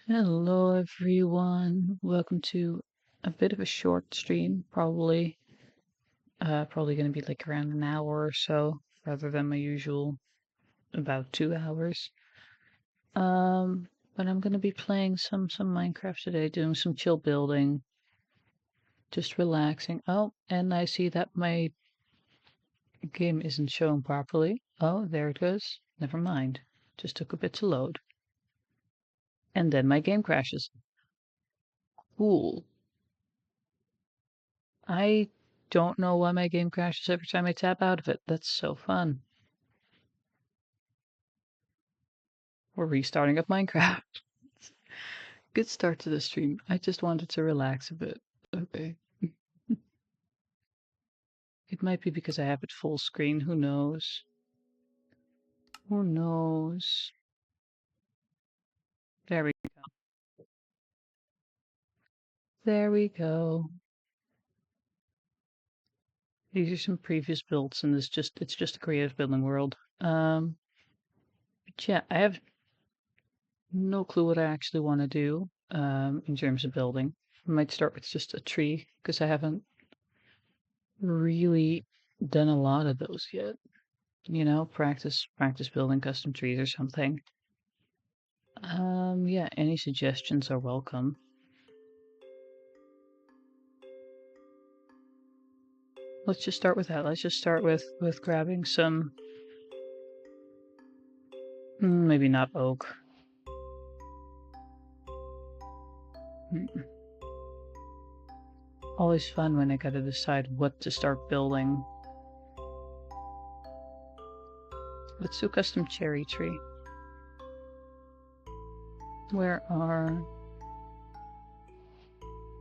Hello everyone. Welcome to a bit of a short stream, probably going to be like around an hour or so rather than my usual about 2 hours. But I'm going to be playing some Minecraft today, doing some chill building, just relaxing. Oh, and I see that my game isn't showing properly. Oh, there it goes. Never mind. Just took a bit to load. And then my game crashes. Cool. I don't know why my game crashes every time I tap out of it. That's so fun. We're restarting up Minecraft. Good start to the stream. I just wanted to relax a bit. Okay. It might be because I have it full screen. Who knows? Who knows? There we go. There we go. These are some previous builds, and it's just a creative building world. But yeah, I have no clue what I actually want to do in terms of building. I might start with just a tree because I haven't really done a lot of those yet. You know, practice building custom trees or something. Yeah, any suggestions are welcome. Let's just start with that. Let's just start with grabbing some maybe not oak. Always fun when I gotta decide what to start building. Let's do custom cherry tree. Where are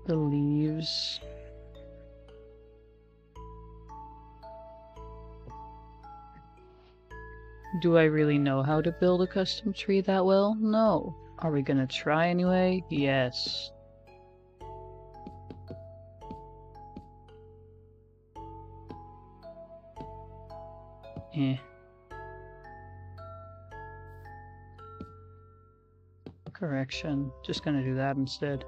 the leaves? Do I really know how to build a custom tree that well? No. Are we gonna try anyway? Yes. Eh. Correction. Just gonna do that instead.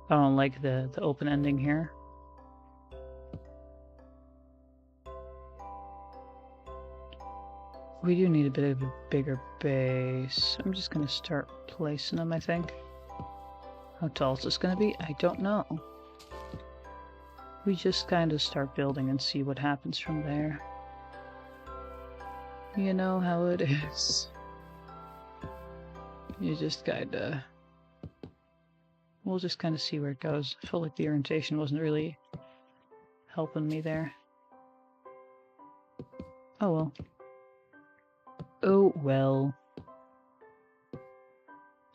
I don't like the open ending here. We do need a bit of a bigger base. I'm just gonna start placing them, I think. How tall is this gonna be? I don't know. We just kind of start building and see what happens from there. You know how it is. You just kinda... We'll just kind of see where it goes. I felt like the orientation wasn't really helping me there. Oh well. Oh well.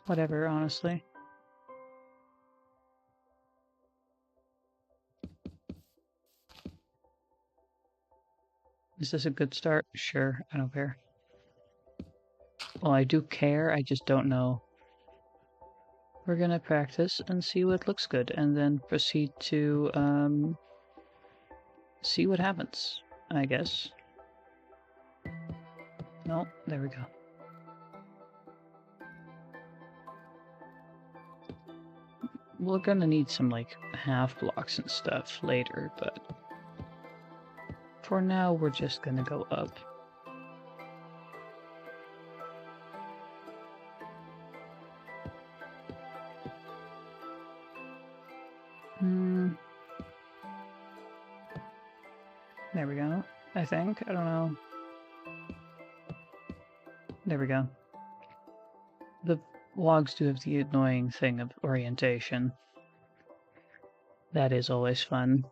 Whatever, honestly. Is this a good start? Sure, I don't care. Well, I do care, I just don't know. We're gonna practice and see what looks good, and then proceed to see what happens, I guess. No, there we go. We're gonna need some like half blocks and stuff later, but for now we're just gonna go up. There we go, I think. I don't know. There we go. The logs do have the annoying thing of orientation. That is always fun.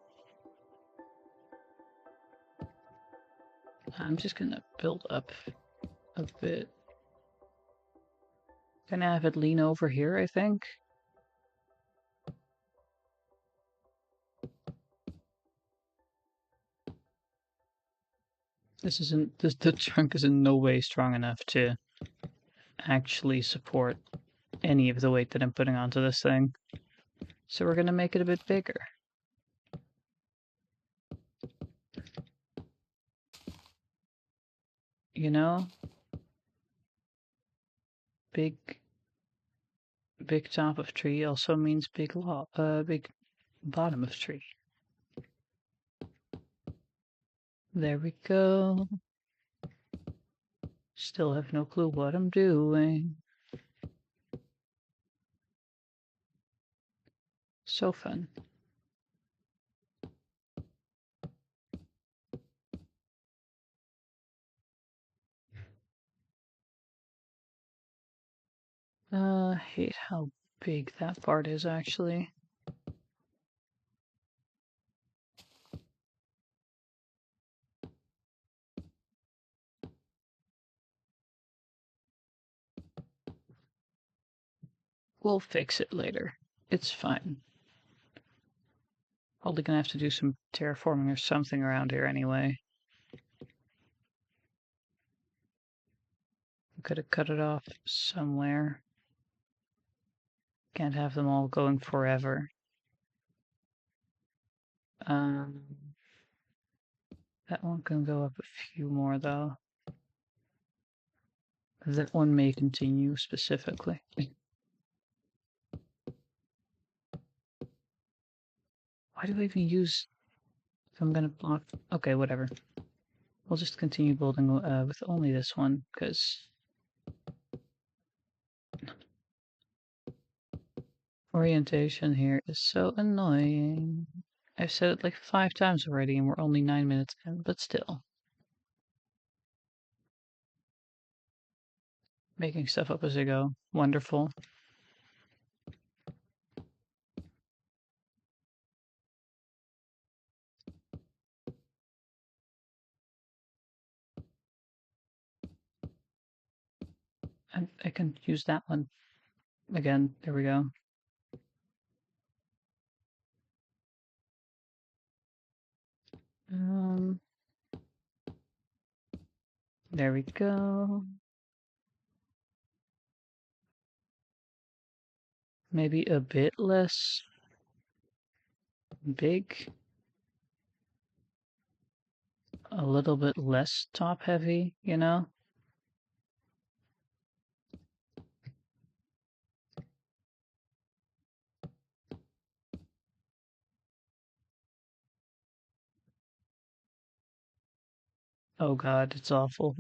I'm just gonna build up a bit. Gonna have it lean over here, I think. The trunk is in no way strong enough to actually support any of the weight that I'm putting onto this thing. So we're gonna make it a bit bigger. You know? Big Big top of tree also means big big bottom of tree. There we go. Still have no clue what I'm doing. So fun. I hate how big that part is actually. We'll fix it later. It's fine. Probably gonna have to do some terraforming or something around here anyway. Could have cut it off somewhere. Can't have them all going forever. That one can go up a few more though. That one may continue specifically. Why do I even use... If I'm gonna block... Okay, whatever. We'll just continue building with only this one, because... Orientation here is so annoying. I've said it like 5 times already and we're only 9 minutes in, but still. Making stuff up as I go. Wonderful. And I can use that one. Again, there we go. There we go. Maybe a bit less big. A little bit less top heavy, you know? Oh god, it's awful.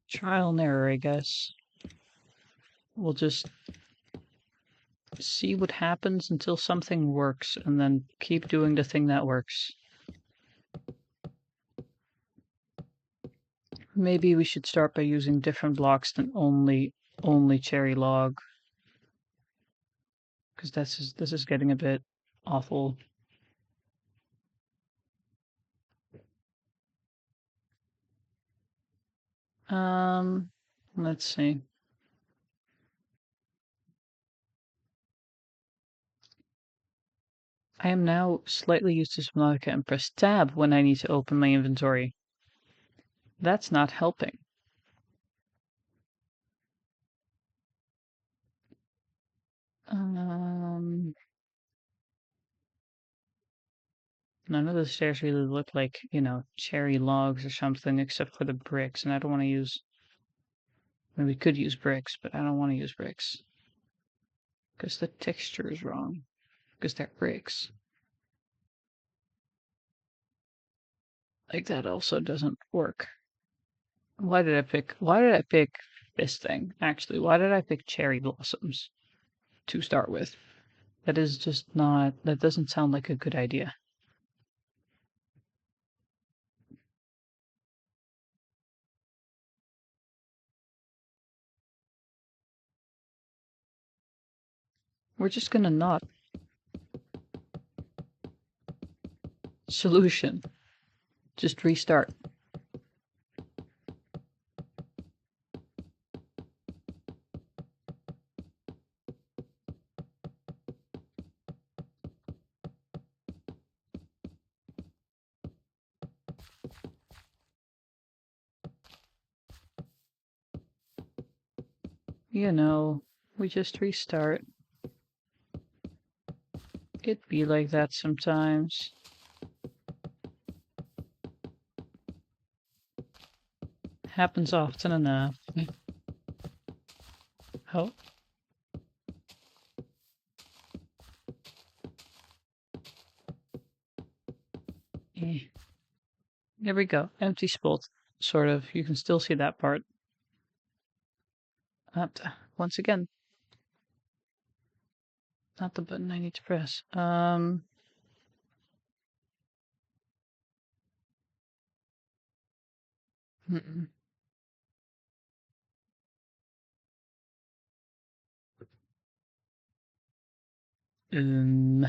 Trial and error, I guess. We'll just see what happens until something works, and then keep doing the thing that works. Maybe we should start by using different blocks than only cherry log. Because this is getting a bit awful. Let's see. I am now slightly used to Subnautica and press tab when I need to open my inventory. That's not helping. None of the stairs really look like, you know, cherry logs or something except for the bricks, and I don't want to use... I mean, we could use bricks, but I don't want to use bricks. Because the texture is wrong. Because they're bricks. Like, that also doesn't work. Why did I pick this thing, actually? Why did I pick cherry blossoms to start with? That is just not... That doesn't sound like a good idea. We're just gonna not. Solution. Just restart. You know, we just restart. It be like that sometimes. Happens often enough. Oh. Eh. There we go. Empty spot, sort of. You can still see that part. Once again, not the button I need to press. Mm-mm. Um,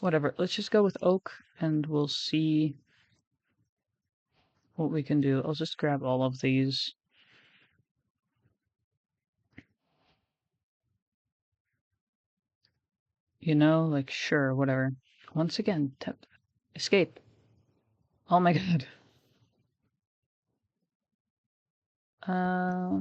Whatever. Let's just go with oak and we'll see what we can do. I'll just grab all of these. You know, like, sure, whatever. Once again, tap. Escape. Oh my god. Uh,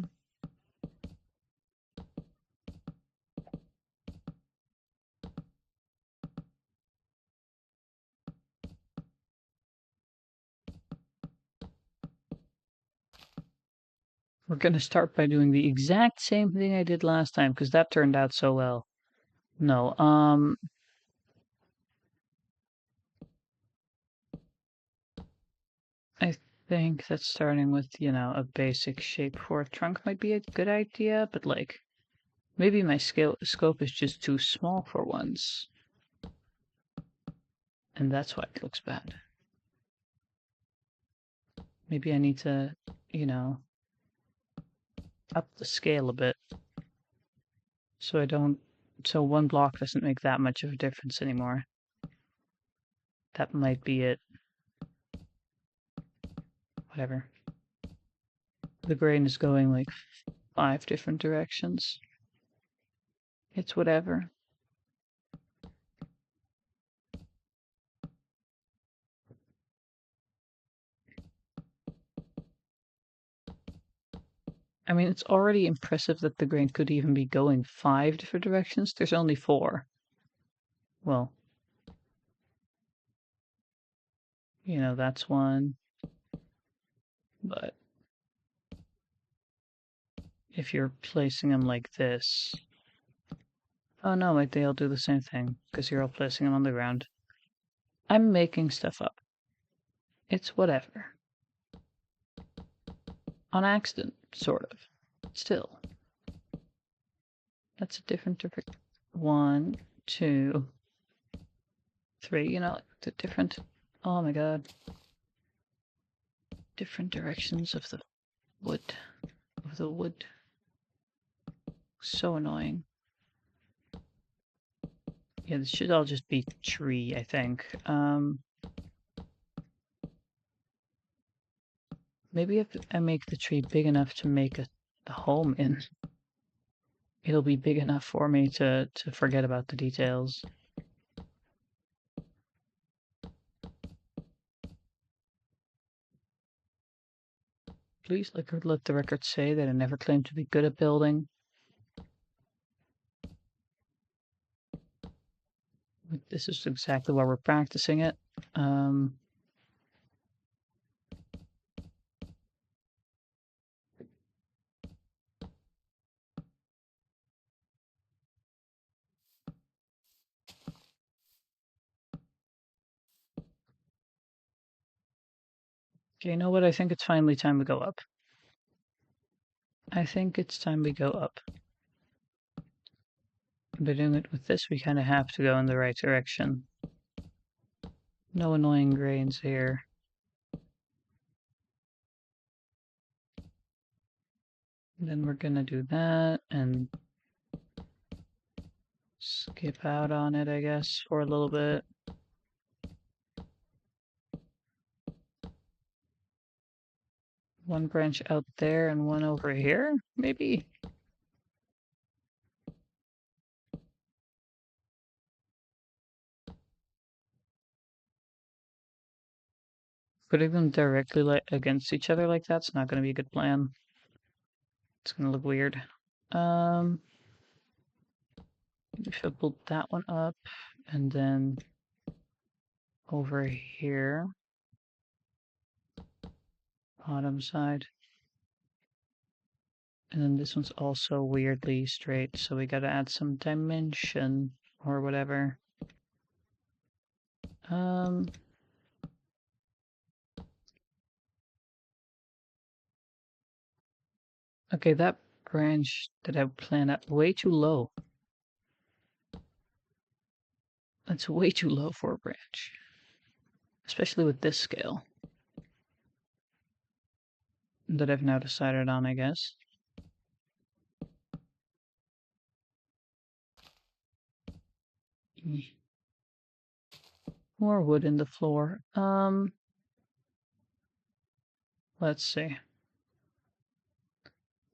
we're gonna start by doing the exact same thing I did last time, because that turned out so well. No, I think that starting with, a basic shape for a trunk might be a good idea, but like, maybe my scope is just too small for once. And that's why it looks bad. Maybe I need to, up the scale a bit. So one block doesn't make that much of a difference anymore. That might be it. Whatever. The grain is going like 5 different directions. It's whatever. I mean, it's already impressive that the grain could even be going 5 different directions. There's only 4. Well, that's one. But if you're placing them like this... Oh no, wait, they all do the same thing, because you're all placing them on the ground. I'm making stuff up. It's whatever. On accident, sort of. Still. That's a different... 1, 2, 3, the different... Oh my god. Different directions of the wood. So annoying. Yeah, this should all just be tree, I think. Maybe if I make the tree big enough to make a home in, it'll be big enough for me to forget about the details. Please let the record say that I never claimed to be good at building. This is exactly why we're practicing it. Okay, you know what? I think it's finally time to go up. I think it's time we go up. By doing it with this, we kind of have to go in the right direction. No annoying grains here. Then we're gonna do that and skip out on it, I guess, for a little bit. One branch out there and one over here, maybe? Putting them directly against each other like that's not going to be a good plan. It's going to look weird. If I build that one up, and then over here, bottom side. And then this one's also weirdly straight, so we gotta add some dimension or whatever. Okay, that branch that I planned out way too low. That's way too low for a branch. Especially with this scale. That I've now decided on, I guess. More wood in the floor. Let's see.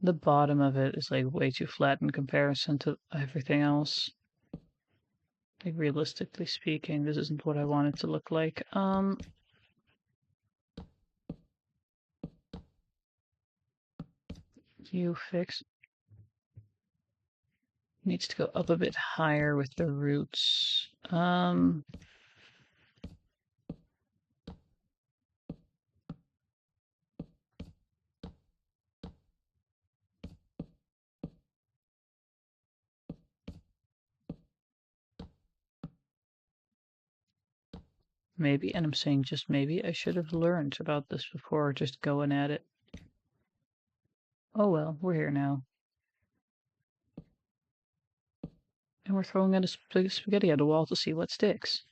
The bottom of it is like way too flat in comparison to everything else. Like realistically speaking, this isn't what I want it to look like. You fix. Needs to go up a bit higher with the roots. Maybe, and I'm saying just maybe, I should have learned about this before just going at it. Oh well, we're here now. And we're throwing at a spaghetti at a wall to see what sticks.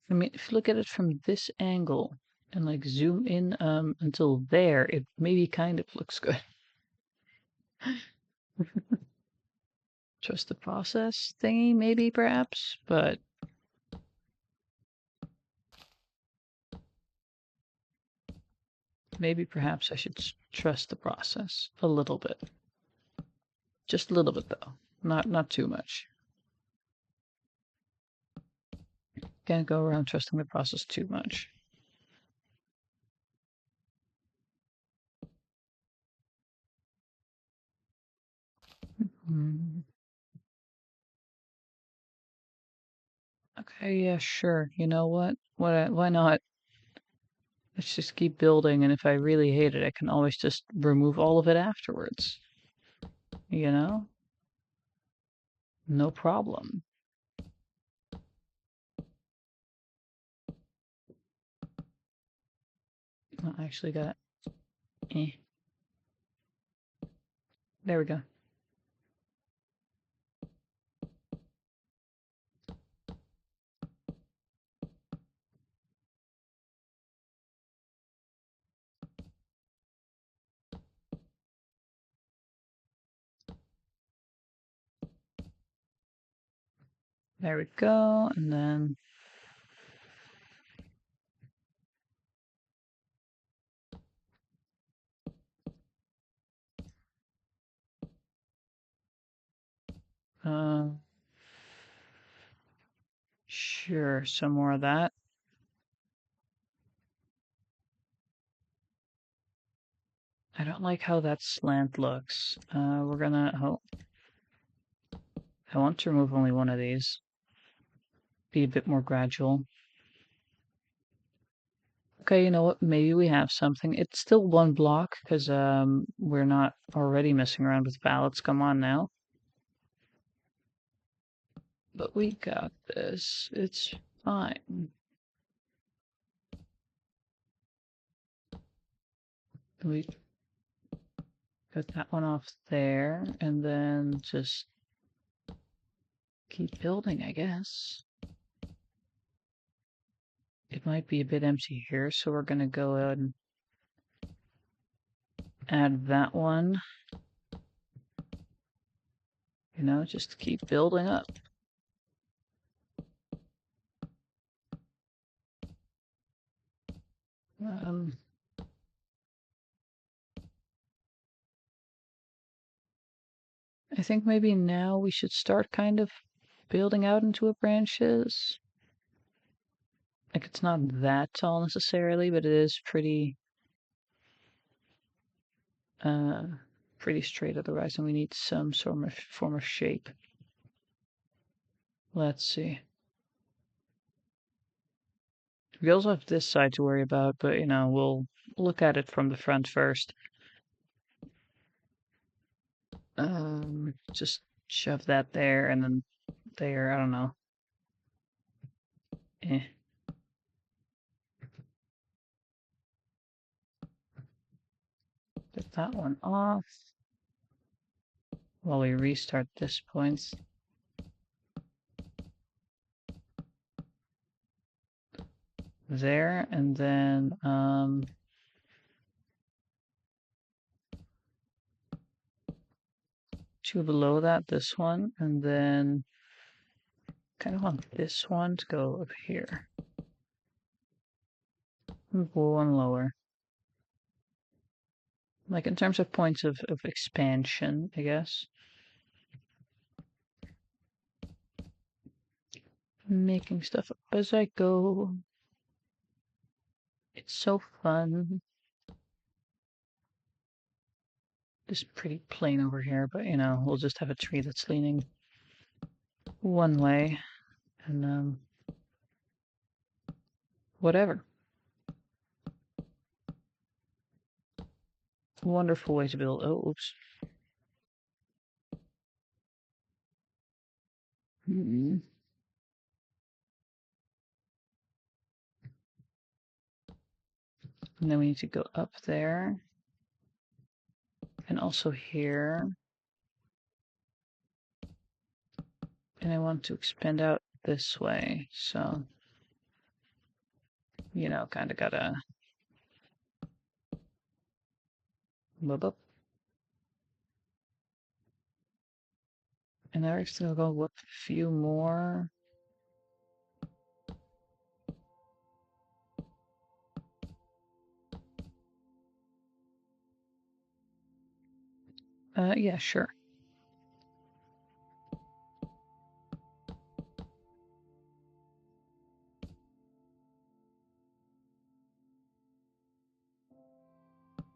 I mean, if you look at it from this angle and like zoom in until there, it maybe kind of looks good. Trust the process thingy, maybe, perhaps, but maybe perhaps I should trust the process a little bit. Just a little bit though, not too much. Can't go around trusting the process too much. Okay, yeah, sure. You know what? Why not? Let's just keep building, and if I really hate it, I can always just remove all of it afterwards. You know? No problem. I actually got... There we go. There we go, and then... Sure, some more of that. I don't like how that slant looks. We're gonna... Oh. I want to remove only one of these. Be a bit more gradual. Okay, you know what? Maybe we have something. It's still one block because we're not already messing around with pallets. Come on now. But we got this. It's fine. We got that one off there, and then just keep building, I guess. It might be a bit empty here, so we're gonna go ahead and add that one. You know, just keep building up. I think maybe now we should start kind of building out into branches. Like it's not that tall necessarily, but it is pretty pretty straight otherwise, and we need some sort of form of shape. Let's see. We also have this side to worry about, but we'll look at it from the front first. Just shove that there and then there, I don't know. Get that one off while we restart this point. There, and then two below that, this one, and then kind of want this one to go up here. And one lower. Like in terms of points of expansion, I guess. Making stuff up as I go. It's so fun. This pretty plain over here, but we'll just have a tree that's leaning one way, and whatever. Wonderful way to build. Oh, oops. And then we need to go up there. And also here. And I want to expand out this way. So, kind of gotta move up. And now we're still go with a few more. Yeah, sure.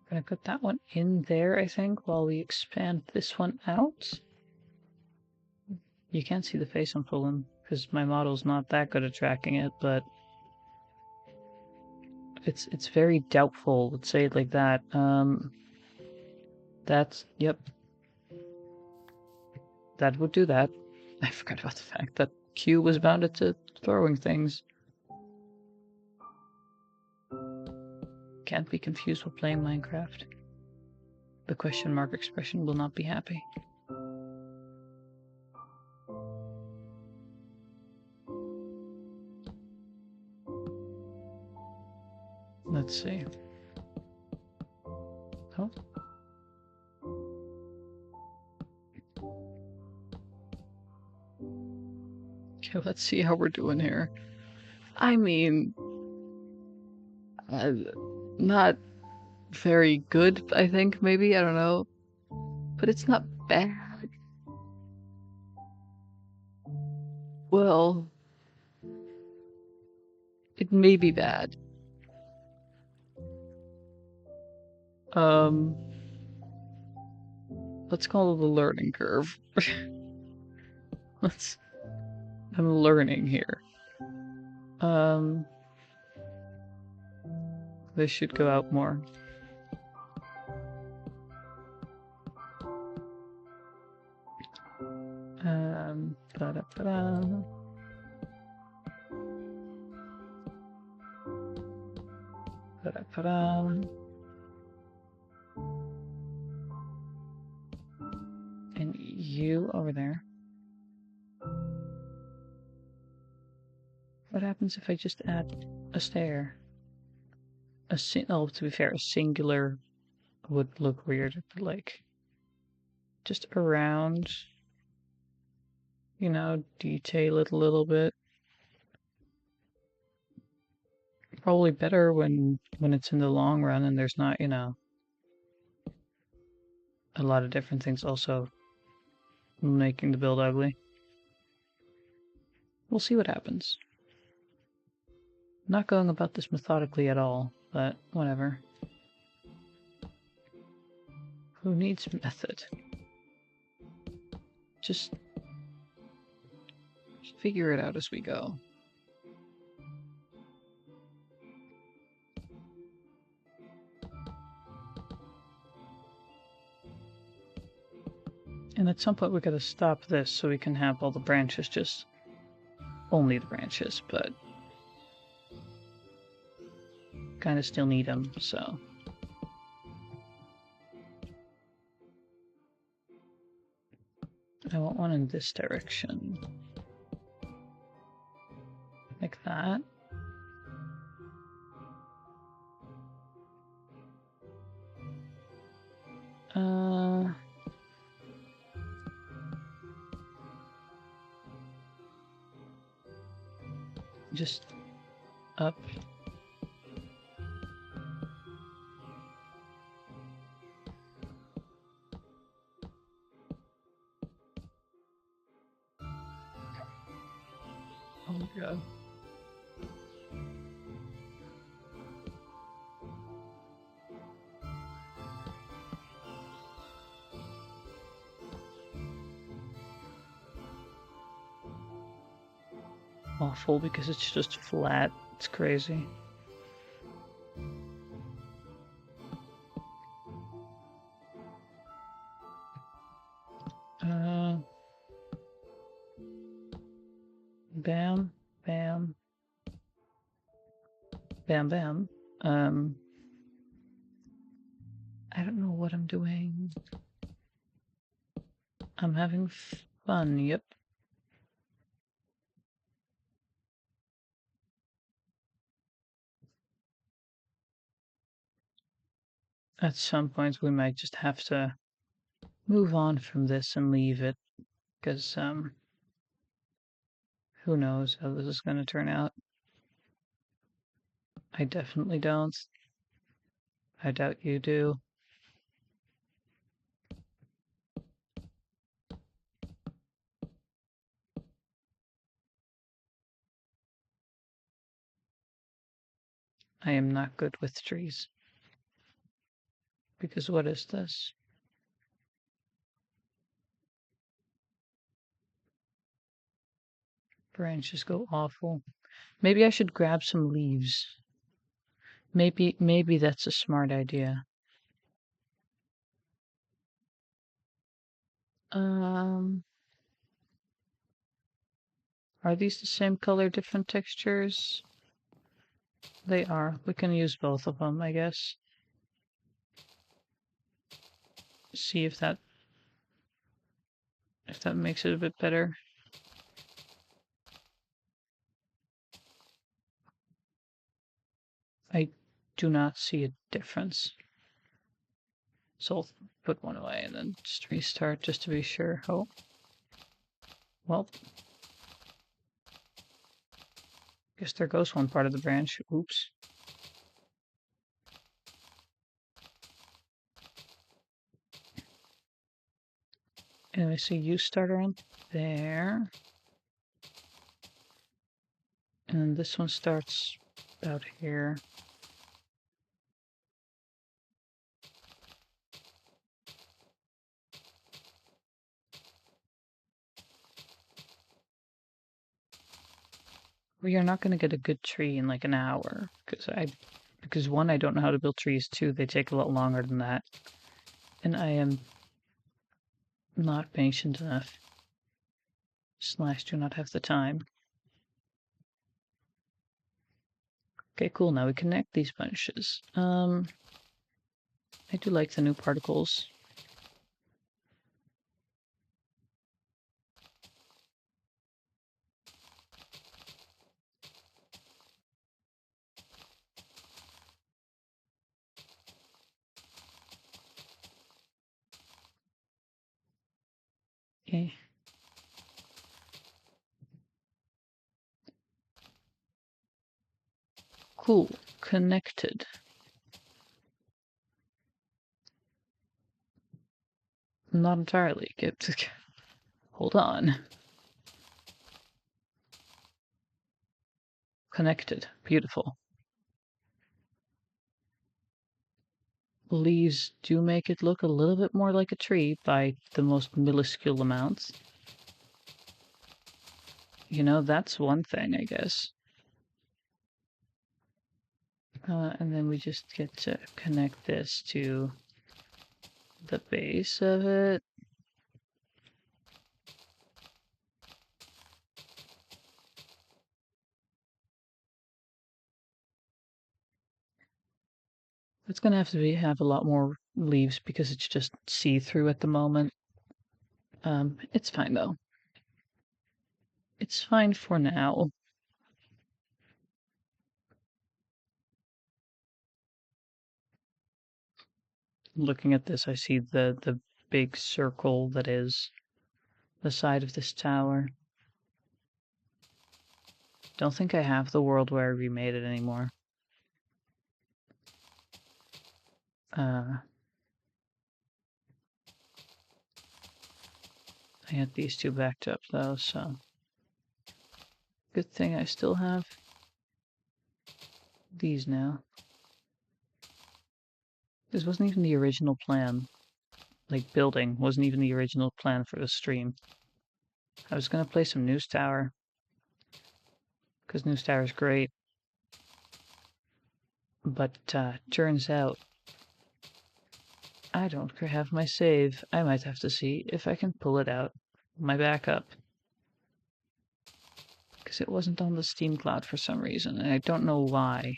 Gonna put that one in there, I think, while we expand this one out. You can't see the face I'm pulling because my model's not that good at tracking it, but it's very doubtful. Let's say it like that. Yep. That would do that. I forgot about the fact that Q was bounded to throwing things. Can't be confused while playing Minecraft. The question mark expression will not be happy. Let's see. Oh. Okay, let's see how we're doing here. I mean, not very good, I think, maybe. I don't know. But it's not bad. Well, it may be bad. Let's call it a learning curve. I'm learning here. This should go out more. Ta-da-ta-da. Ta-da-ta-da. And you over there. What happens if I just add a stair? Oh, to be fair, a singular would look weird, but like just around, detail it a little bit. Probably better when it's in the long run and there's not, you know, a lot of different things also making the build ugly. We'll see what happens. Not going about this methodically at all, but whatever. Who needs method? Just figure it out as we go. And at some point we gotta stop this so we can have all the branches, just only the branches, but kind of still need them, so. I want one in this direction. Like that. Just up. Oh my god. Awful because it's just flat. It's crazy. Bam, bam, bam, bam. I don't know what I'm doing. I'm having fun, yep. At some point we might just have to move on from this and leave it, because who knows how this is going to turn out. I definitely don't. I doubt you do. I am not good with trees. Because what is this? Branches go awful. Maybe I should grab some leaves. Maybe that's a smart idea. Are these the same color, different textures? They are. We can use both of them, I guess. See if that makes it a bit better. I do not see a difference. So I'll put one away and then just restart just to be sure. Oh. Well. Guess there goes one part of the branch. Oops. And I see you start around there. And then this one starts about here. We are not going to get a good tree in like an hour because one, I don't know how to build trees. Two, they take a lot longer than that. And I am not patient enough. / do not have the time. Okay, cool. Now we connect these bunches. I do like the new particles. Okay. Cool. Connected. Not entirely. Hold on. Connected. Beautiful. Leaves do make it look a little bit more like a tree by the most minuscule amounts. You know, that's one thing, I guess. And then we just get to connect this to the base of it. It's gonna have to have a lot more leaves because it's just see-through at the moment. It's fine though. It's fine for now. Looking at this, I see the big circle that is the side of this tower. Don't think I have the world where I remade it anymore. I had these two backed up though, so good thing I still have these now. This wasn't even the original plan. Like, building wasn't even the original plan for the stream. I was gonna play some News Tower, because News Tower is great. But, turns out, I don't have my save. I might have to see if I can pull it out. My backup. Because it wasn't on the Steam Cloud for some reason, and I don't know why.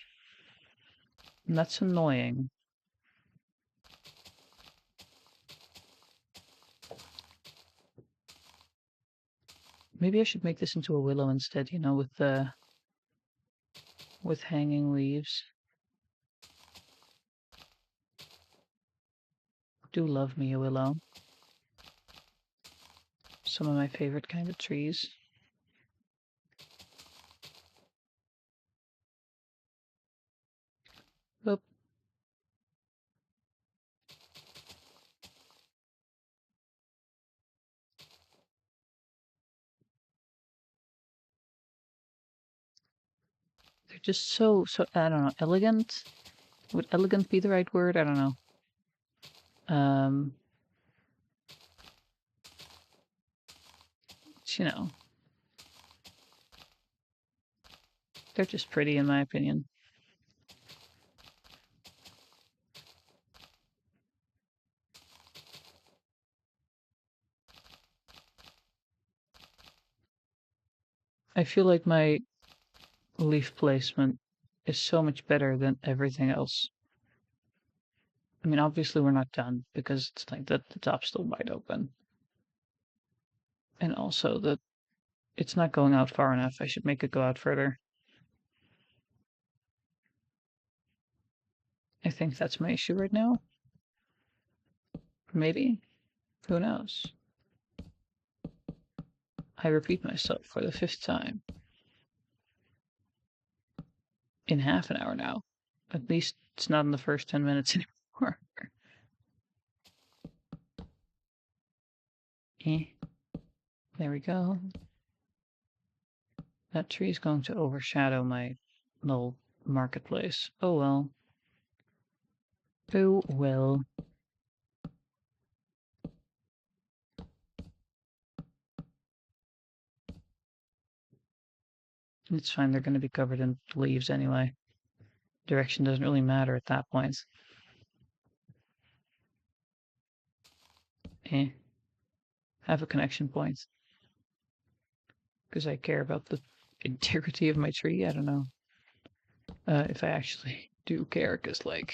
And that's annoying. Maybe I should make this into a willow instead, you know, with hanging leaves. Do love me a willow. Some of my favorite kind of trees. Oop. They're just so, I don't know, elegant? Would elegant be the right word? I don't know. You know, they're just pretty in my opinion. I feel like my leaf placement is so much better than everything else. I mean, obviously we're not done because it's like the top's still wide open. And also that it's not going out far enough. I should make it go out further. I think that's my issue right now. Maybe. Who knows? I repeat myself for the 5th time. In half an hour now. At least it's not in the first 10 minutes anymore. There we go. That tree is going to overshadow my little marketplace. Oh well. Oh well. It's fine, they're going to be covered in leaves anyway. Direction doesn't really matter at that point. Have a connection point. Because I care about the integrity of my tree. I don't know if I actually do care, because, like,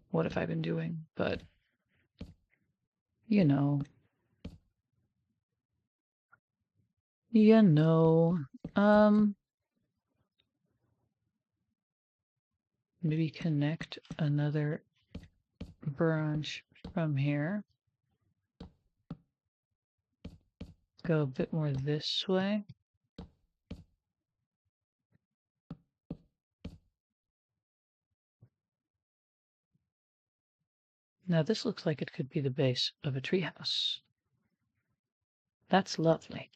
what have I been doing? But, you know. You know. Maybe connect another branch from here. Go a bit more this way. Now this looks like it could be the base of a treehouse. That's lovely.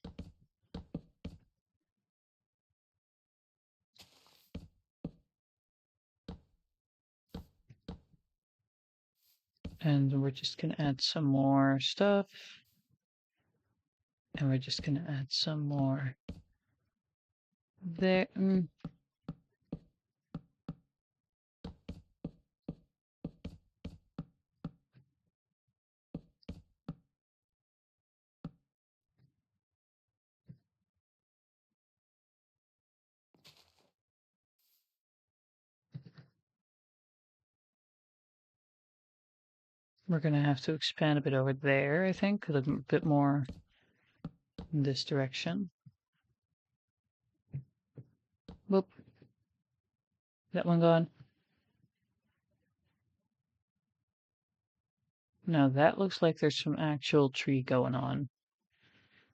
And we're just going to add some more stuff. And we're just going to add some more there. We're going to have to expand a bit over there, I think, a little bit more in this direction. Whoop. That one gone? Now that looks like there's some actual tree going on.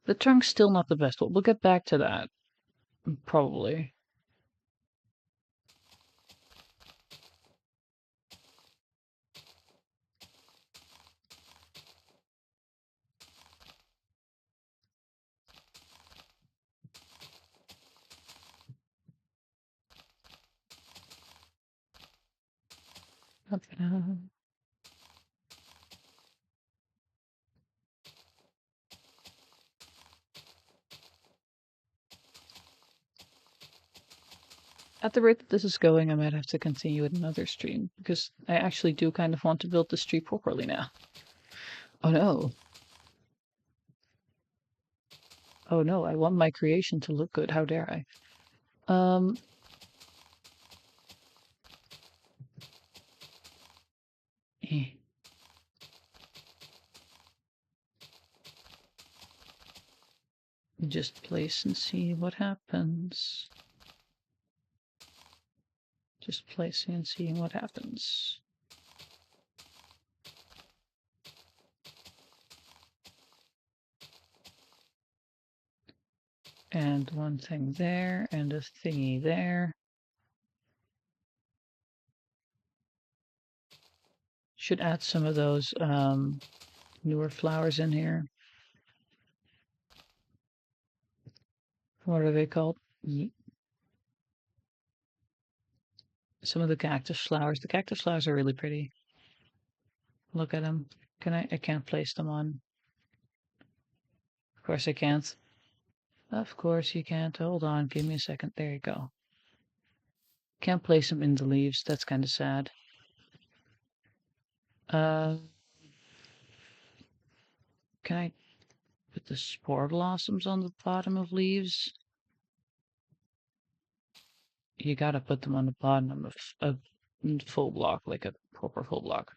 The trunk's still not the best. We'll get back to that. Probably. At the rate that this is going, I might have to continue with another stream, because I actually do kind of want to build this tree properly now. Oh no. Oh no, I want my creation to look good. How dare I? Eh. Just place and see what happens. Just placing and seeing what happens. And one thing there, and a thingy there. Should add some of those newer flowers in here. What are they called? Some of the cactus flowers. The cactus flowers are really pretty. Look at them. I can't place them on. Of course I can't. Of course you can't. Hold on. Give me a second. There you go. Can't place them in the leaves. That's kind of sad. Can I put the spore blossoms on the bottom of leaves? You gotta put them on the bottom of a full block, like a proper full block.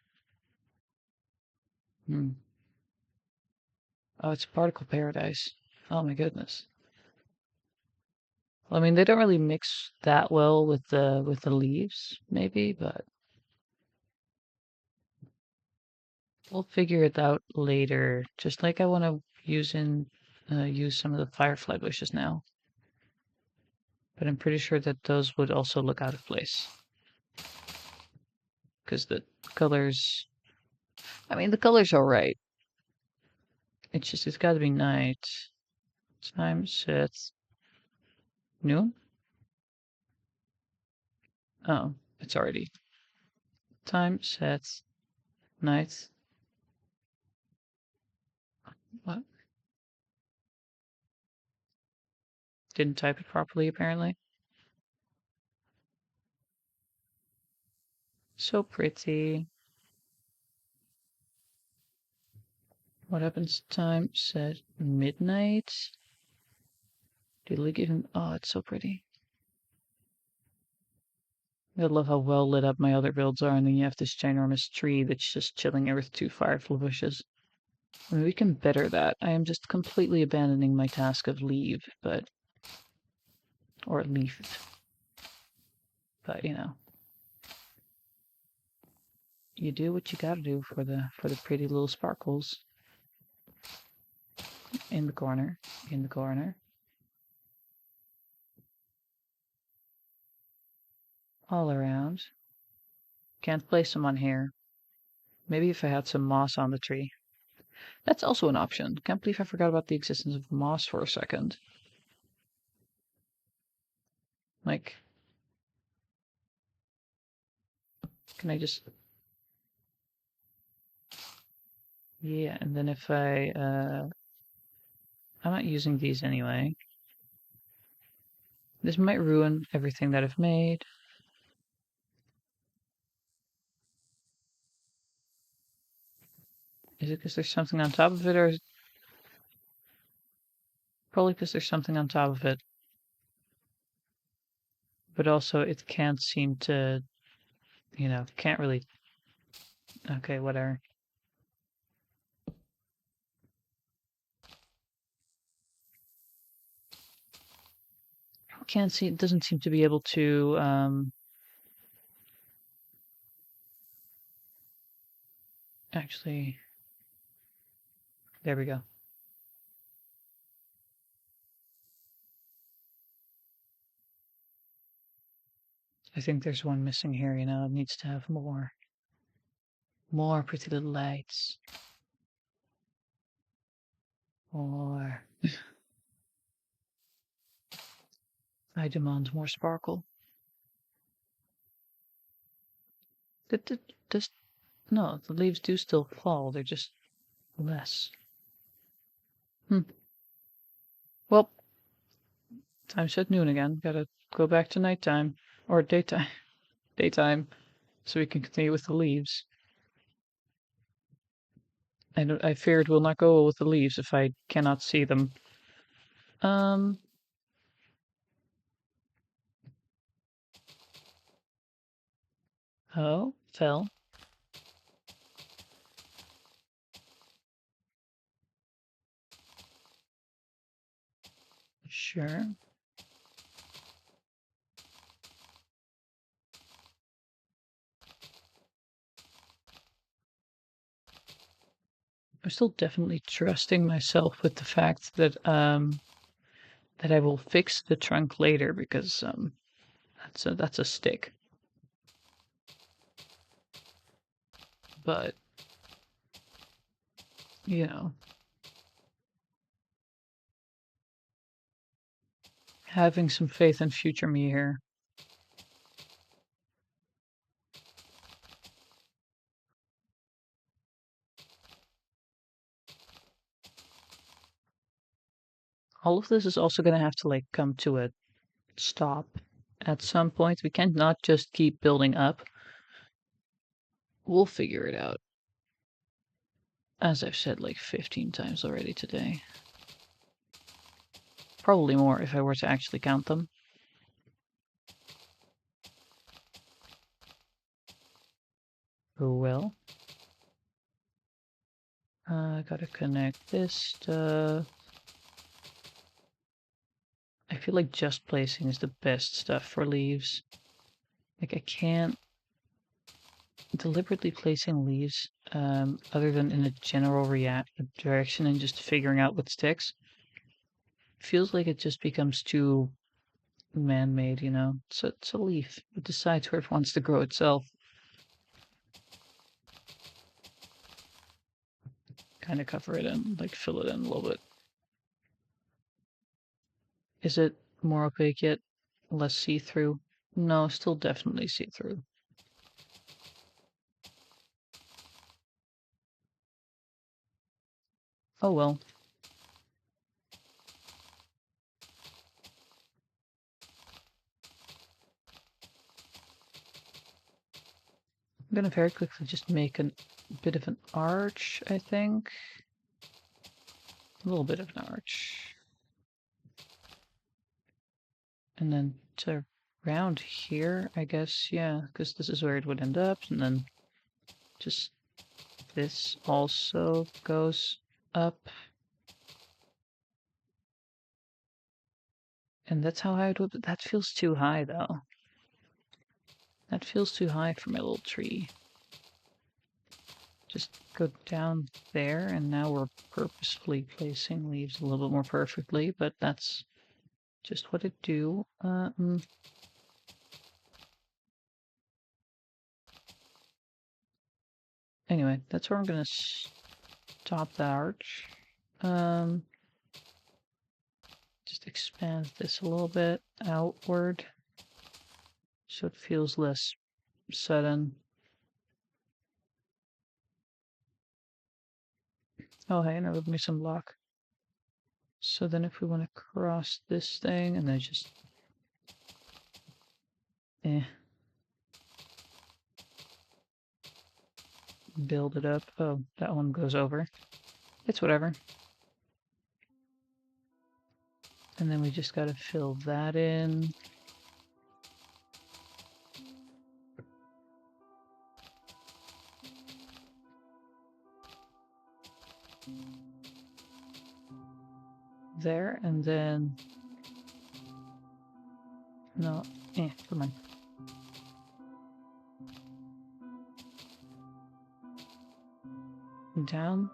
Oh, it's particle paradise. Oh my goodness. Well, I mean, they don't really mix that well with the leaves, maybe, but we'll figure it out later. Just like I want to use some of the firefly bushes now. But I'm pretty sure that those would also look out of place. Because the colors... I mean, the colors are right. It's just, it's got to be night. Time sets... Noon? Oh, it's already... Time sets... Night... What? Didn't type it properly, apparently. So pretty. What happens? Time set midnight. Did we give him? Oh, it's so pretty. I love how well lit up my other builds are, and then you have this ginormous tree that's just chilling there with two firefly bushes. I mean, we can better that. I am just completely abandoning my task of leave, but... Or leaf. But, you know. You do what you gotta do for the pretty little sparkles. In the corner. In the corner. All around. Can't place them on here. Maybe if I had some moss on the tree. That's also an option. Can't believe I forgot about the existence of moss for a second. Like, can I just... Yeah, and then if I'm not using these anyway. This might ruin everything that I've made. Is it because there's something on top of it, or is it probably because there's something on top of it? But also, it can't seem to, can't really... Okay, whatever. Can't see, it doesn't seem to be able to, actually, there we go. I think there's one missing here, it needs to have more. More pretty little lights. Or I demand more sparkle. This, no, the leaves do still fall, they're just less. Well, time's at noon again. Gotta go back to nighttime. Or daytime. Daytime. So we can continue with the leaves. I feared we'll not go with the leaves if I cannot see them. Oh, fell. Sure. I'm still definitely trusting myself with the fact that that I will fix the trunk later because that's a stick. But having some faith in future me here. All of this is also going to have to like come to a stop at some point. We can't not just keep building up. We'll figure it out. As I've said like 15 times already today. Probably more if I were to actually count them. Oh well. I gotta connect this stuff. I feel like just placing is the best stuff for leaves. Like I can't deliberately placing leaves other than in a general direction and just figuring out what sticks. Feels like it just becomes too man-made, it's a leaf. It decides where it wants to grow itself. Kind of cover it in, like fill it in a little bit. Is it more opaque yet? Less see-through? No, still definitely see-through. Oh well. I'm gonna very quickly just make a bit of an arch, I think. A little bit of an arch. And then to round here, I guess, yeah, because this is where it would end up, and then just this also goes up. And that's how high it would, that feels too high though. That feels too high for my little tree. Just go down there, and now we're purposefully placing leaves a little bit more perfectly, but that's just what it do. Anyway, that's where I'm gonna stop the arch. Just expand this a little bit outward so it feels less sudden. Oh, hey, now give me some block. So then if we want to cross this thing and then just build it up. Oh, that one goes over. It's whatever. And then we just got to fill that in. There, and then... No, come on. Down.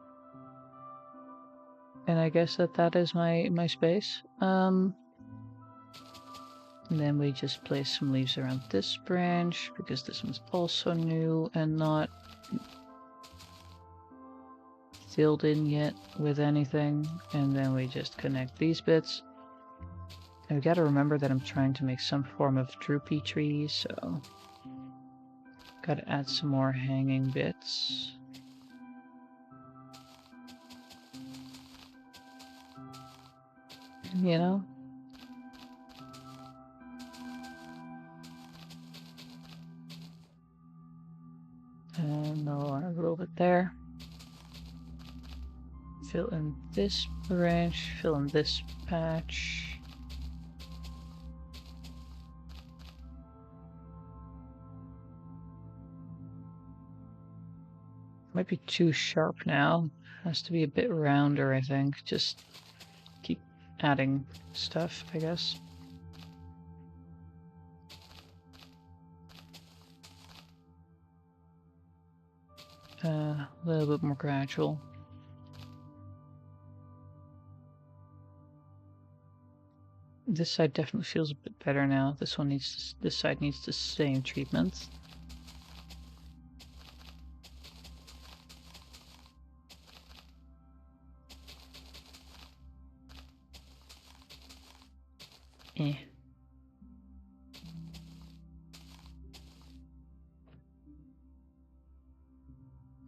And I guess that is my space. And then we just place some leaves around this branch, because this one's also new and not filled in yet with anything. And then we just connect these bits. And we gotta remember that I'm trying to make some form of droopy tree, so gotta add some more hanging bits. You know? And a little bit there. Fill in this branch, fill in this patch. Might be too sharp now. Has to be a bit rounder, I think. Just keep adding stuff, I guess. A little bit more gradual. This side definitely feels a bit better now. This side needs the same treatment.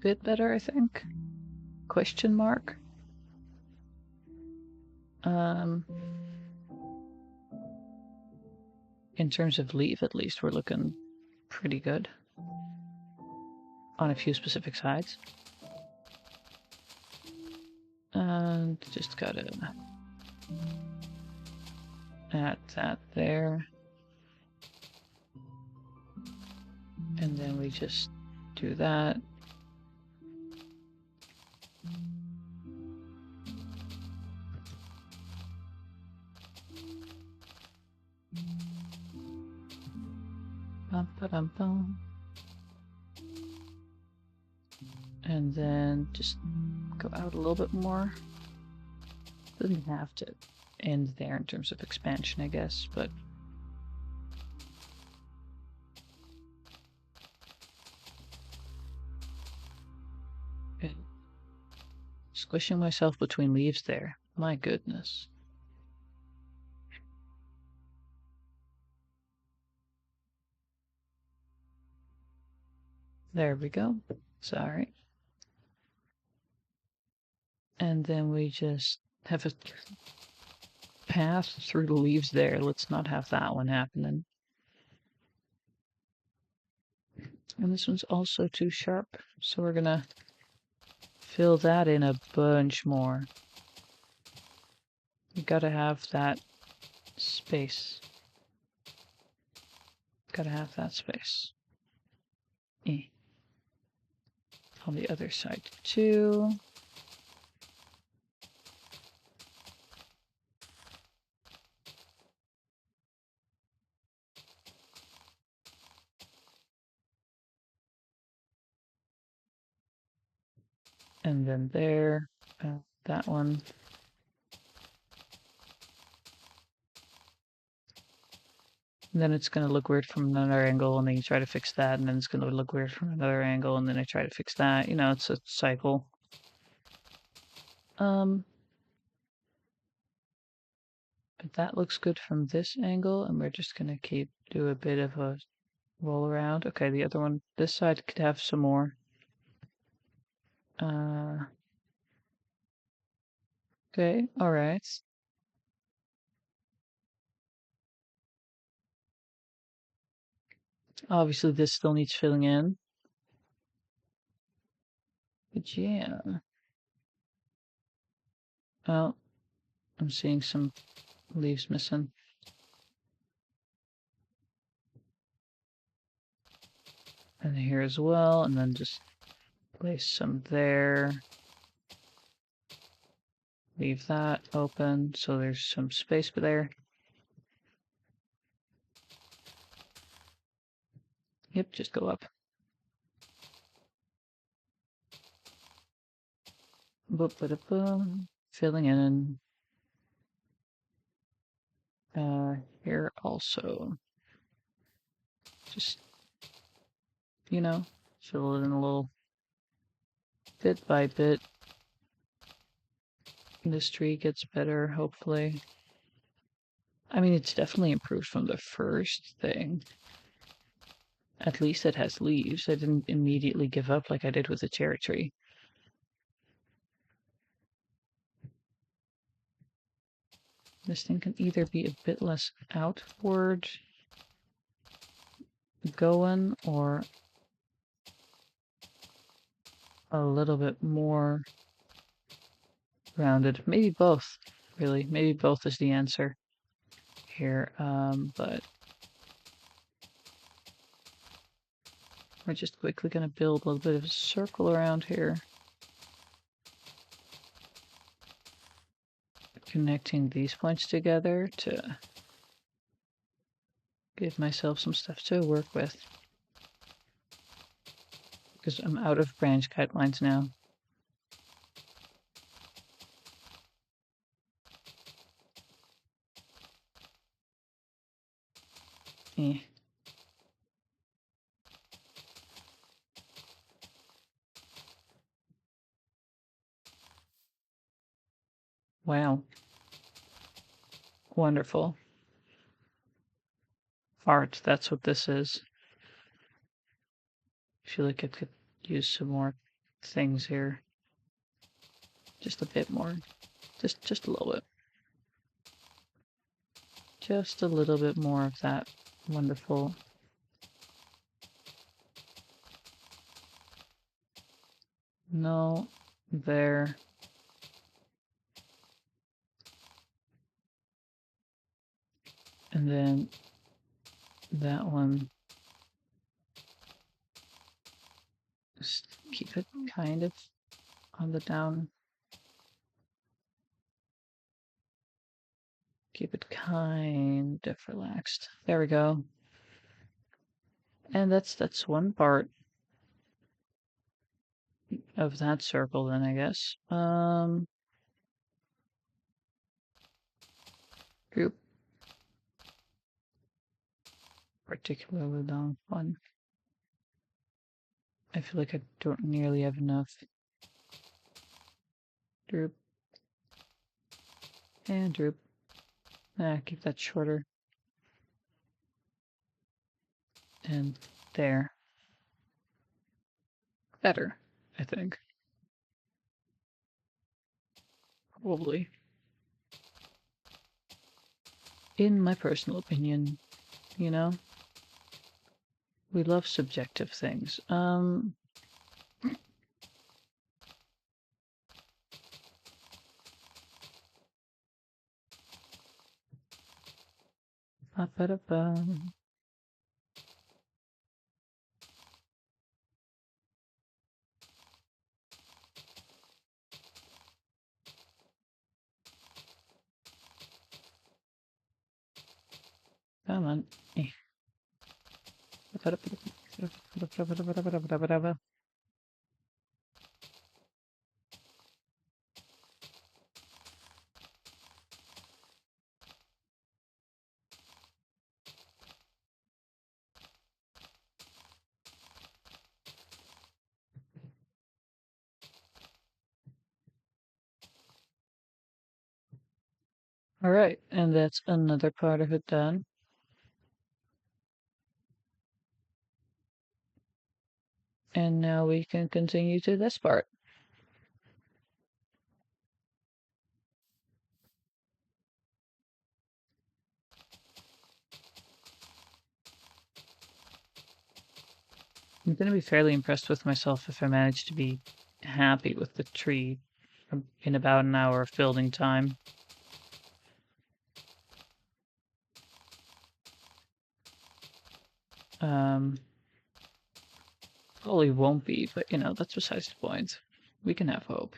Bit better, I think. Question mark. In terms of leaf, at least, we're looking pretty good on a few specific sides. And just gotta add that there. And then we just do that. Bum, ba-dum, bum. And then just go out a little bit more. Doesn't have to end there in terms of expansion, I guess, but squishing myself between leaves there. My goodness. There we go. Sorry. And then we just have a path through the leaves there. Let's not have that one happening. And this one's also too sharp, so we're gonna fill that in a bunch more. You gotta have that space. Gotta have that space. On the other side too. And then there, that one. And then it's going to look weird from another angle, and then you try to fix that, and then it's going to look weird from another angle, and then I try to fix that. You know, it's a cycle. But that looks good from this angle, and we're just going to do a bit of a roll around. Okay, the other one, this side could have some more. Okay, all right. Obviously, this still needs filling in. But yeah. Oh, I'm seeing some leaves missing. And here as well, and then just place some there. Leave that open so there's some space there. Yep, just go up. Boop, boop, boop. Filling in. Here also. Just, you know, fill it in a little bit by bit. This tree gets better, hopefully. I mean, it's definitely improved from the first thing. At least it has leaves. I didn't immediately give up like I did with the cherry tree. This thing can either be a bit less outward going or a little bit more rounded. Maybe both, really. Maybe both is the answer here. But we're just quickly going to build a little bit of a circle around here. Connecting these points together to give myself some stuff to work with. Because I'm out of branch guidelines now. Eh. Wow. Wonderful. Art, that's what this is. I feel like I could use some more things here. Just a bit more. Just a little bit. Just a little bit more of that wonderful. No, there. And then that one. Just keep it kind of on the down. Keep it kind of relaxed. There we go. And that's one part of that circle then, I guess. Group. Particularly long one. I feel like I don't nearly have enough. Droop. And droop. Keep that shorter. And there. Better, I think. Probably. In my personal opinion, you know? We love subjective things. Ba-ba-da-ba. Come on. All right, and that's another part of it done. And now we can continue to this part. I'm going to be fairly impressed with myself if I manage to be happy with the tree in about an hour of building time. Um, Probably won't be, but you know, that's besides the point. We can have hope.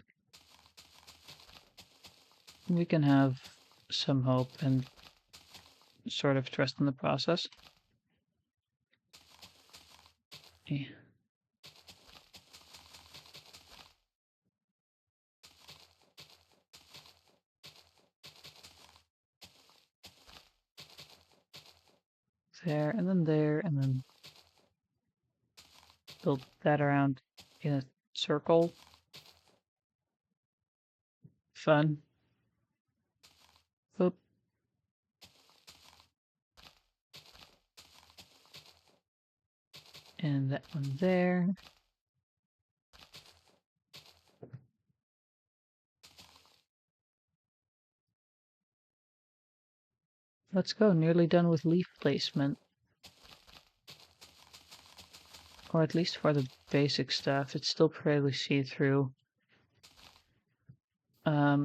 We can have some hope and sort of trust in the process. Yeah. There, and then build that around in a circle. Fun. Boop. And that one there. Let's go. Nearly done with leaf placement. Or at least for the basic stuff. It's still fairly see-through.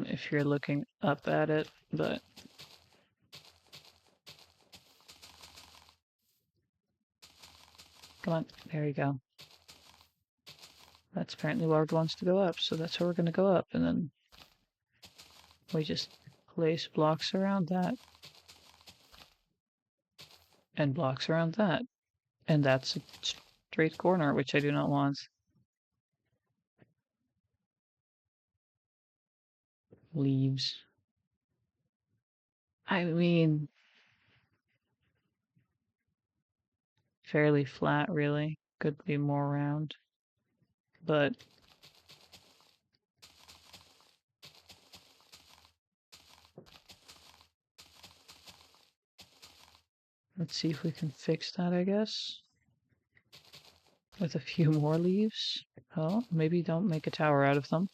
If you're looking up at it, but come on, there you go. That's apparently where it wants to go up, so that's where we're gonna go up, and then we just place blocks around that, and blocks around that, and that's a straight corner, which I do not want. Leaves. I mean, fairly flat, really. Could be more round, but let's see if we can fix that, I guess. With a few more leaves. Oh, maybe don't make a tower out of them.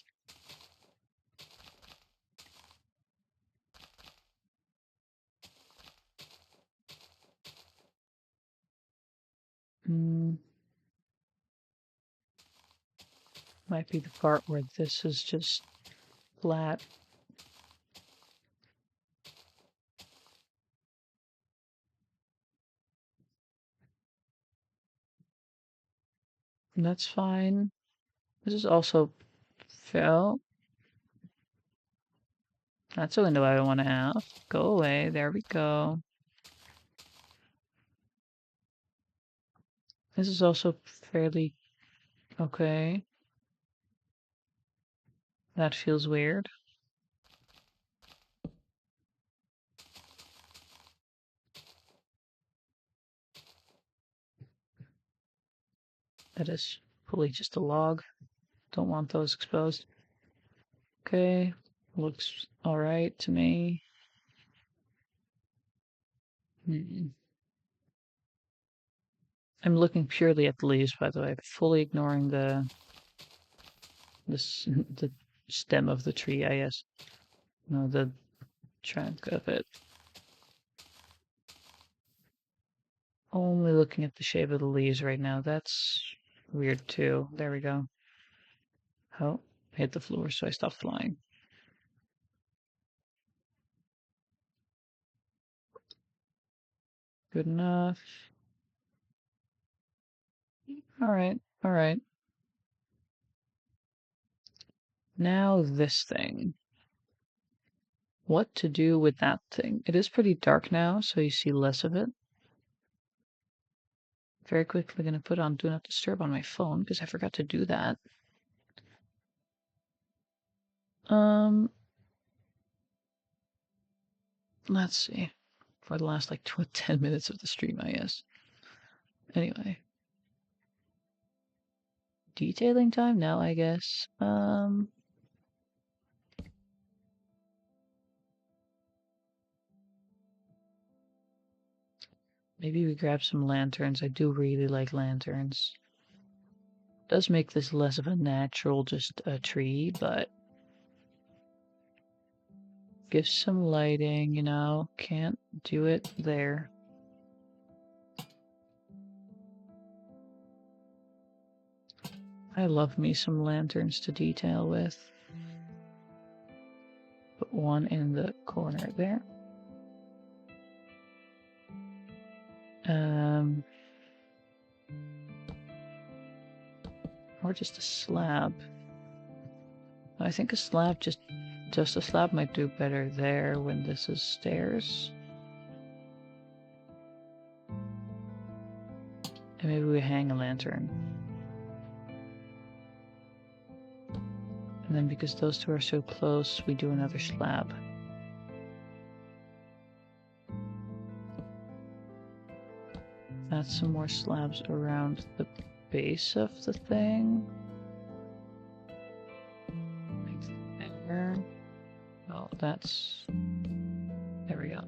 Might be the part where this is just flat. And that's fine. This is also fell. That's a window I don't want to have. Go away. There we go. This is also fairly okay. That feels weird. That is fully just a log. Don't want those exposed. Okay. Looks alright to me. I'm looking purely at the leaves, by the way, fully ignoring the the stem of the tree, I guess. No, the trunk of it. Only looking at the shape of the leaves right now. That's weird too. There we go. Oh, hit the floor, so I stopped flying. Good enough. All right, all right. Now this thing. What to do with that thing? It is pretty dark now, so you see less of it. Very quickly going to put on Do Not Disturb on my phone because I forgot to do that. Let's see. For the last like 10 minutes of the stream, I guess. Anyway. Detailing time now, I guess. Maybe we grab some lanterns. I do really like lanterns. Does make this less of a natural, just a tree, but gives some lighting, you know. Can't do it there. I love me some lanterns to detail with. Put one in the corner there. Or just a slab. I think a slab, just a slab might do better there when this is stairs. And maybe we hang a lantern. And then because those two are so close, we do another slab. Add some more slabs around the base of the thing. Like there. Oh, that's... There we go.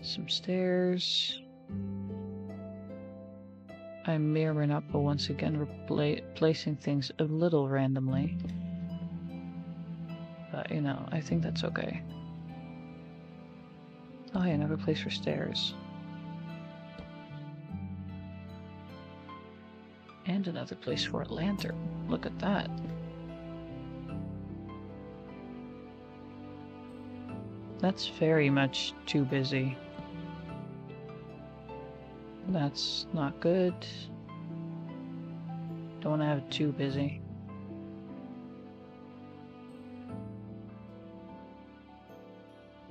Some stairs. I may or may not, but once again, placing things a little randomly. But, you know, I think that's okay. Oh, yeah, another place for stairs. And another place for a lantern. Look at that. That's very much too busy. That's not good. Don't want to have it too busy.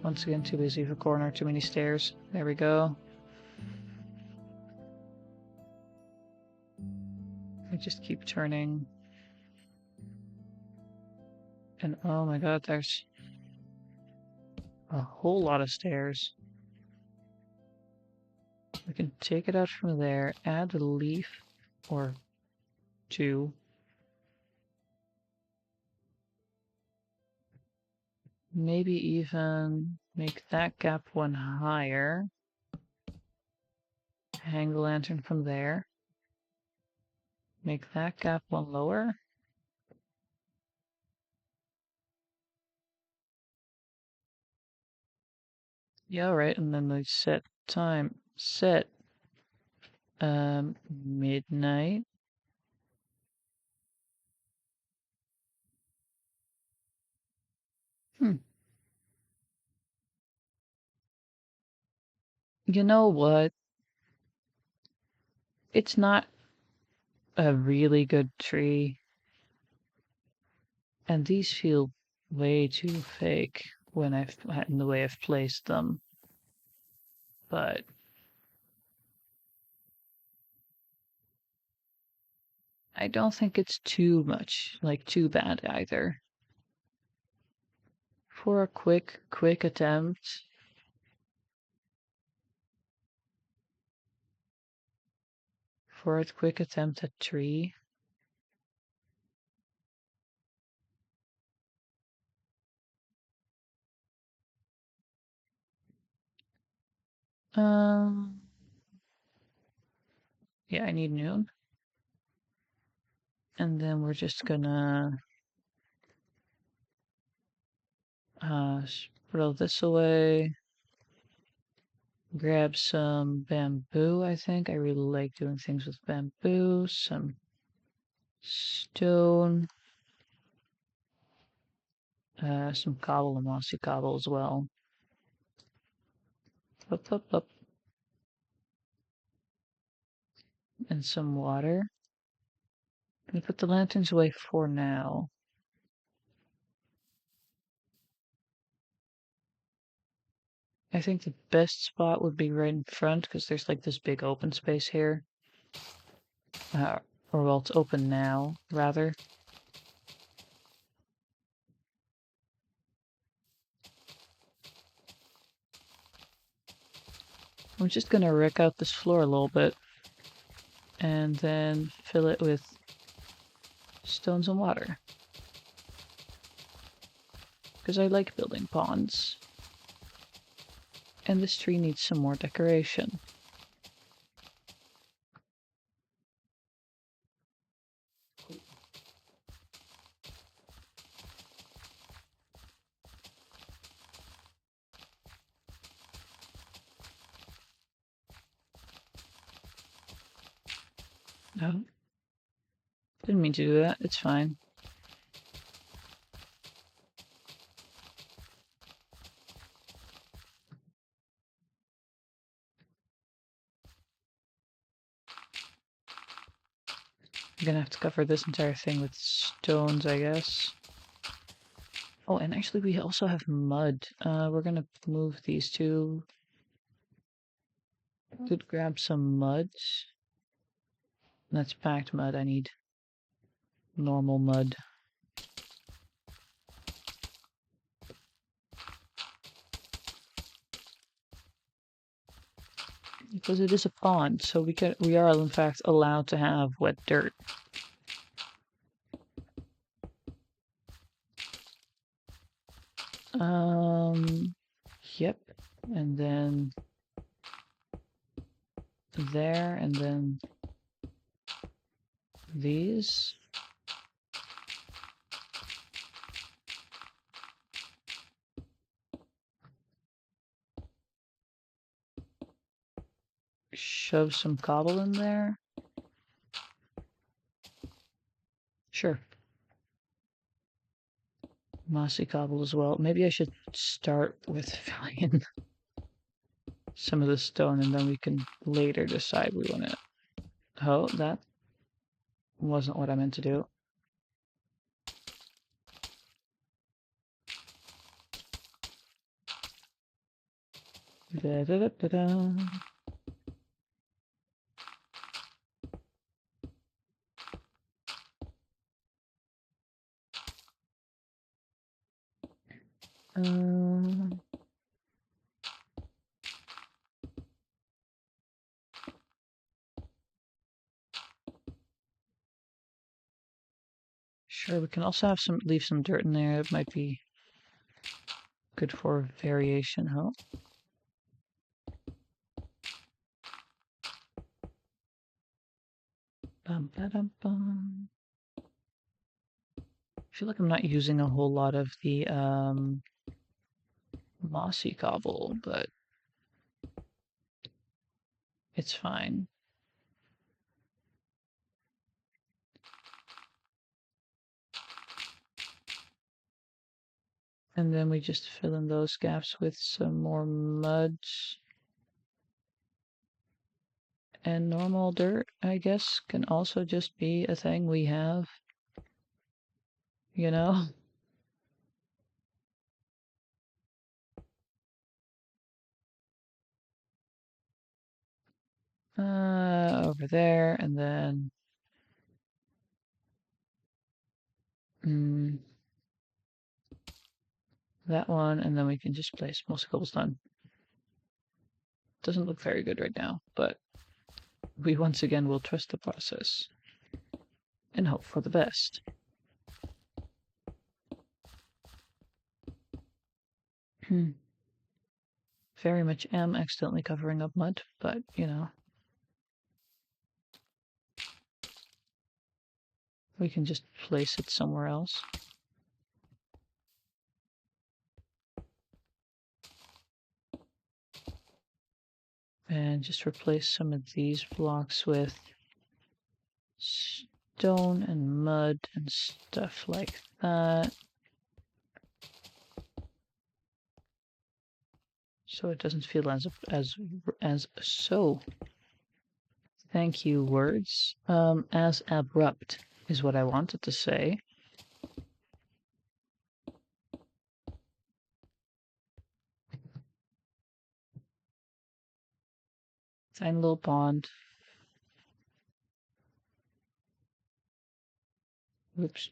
Once again, too busy for corner, too many stairs. There we go. I just keep turning. And oh my god, there's a whole lot of stairs. We can take it out from there, add a leaf or two. Maybe even make that gap one higher. Hang the lantern from there. Make that gap one lower. Yeah, right, and then they set time. Set midnight. You know what? It's not a really good tree. And these feel way too fake when in the way I've placed them. But I don't think it's too much, like too bad either. For a quick attempt. For a quick attempt at tree. Yeah, I need noon. And then we're just gonna throw this away. Grab some bamboo, I think. I really like doing things with bamboo. Some stone. Some cobble and mossy cobble as well. Up. And some water. I'm gonna put the lanterns away for now. I think the best spot would be right in front because there's like this big open space here. Or well, it's open now, rather. I'm just gonna wreck out this floor a little bit and then fill it with stones and water. Because I like building ponds. And this tree needs some more decoration. No. Didn't mean to do that. It's fine. I'm gonna have to cover this entire thing with stones, I guess. Oh, and actually we also have mud. We're gonna move these two. Could grab some mud. That's packed mud. I need normal mud. Because it is a pond, so we are in fact allowed to have wet dirt. Yep. And then there, and then these. Shove some cobble in there. Sure. Mossy cobble as well. Maybe I should start with filling in some of the stone and then we can later decide we want to. Oh, that wasn't what I meant to do. Da, da, da, da, da. Sure, we can also have leave some dirt in there. It might be good for variation, huh? Bum, ba-dum, bum. I feel like I'm not using a whole lot of the mossy cobble, but it's fine. And then we just fill in those gaps with some more mud and normal dirt, I guess, can also just be a thing we have, you know? Over there, and then that one, and then we can just place most cobblestone. Doesn't look very good right now, but we once again will trust the process and hope for the best. Very much am accidentally covering up mud, but you know. We can just place it somewhere else. And just replace some of these blocks with stone and mud and stuff like that. So it doesn't feel as so. Thank you, words. As abrupt is what I wanted to say. Tiny little pond. Oops.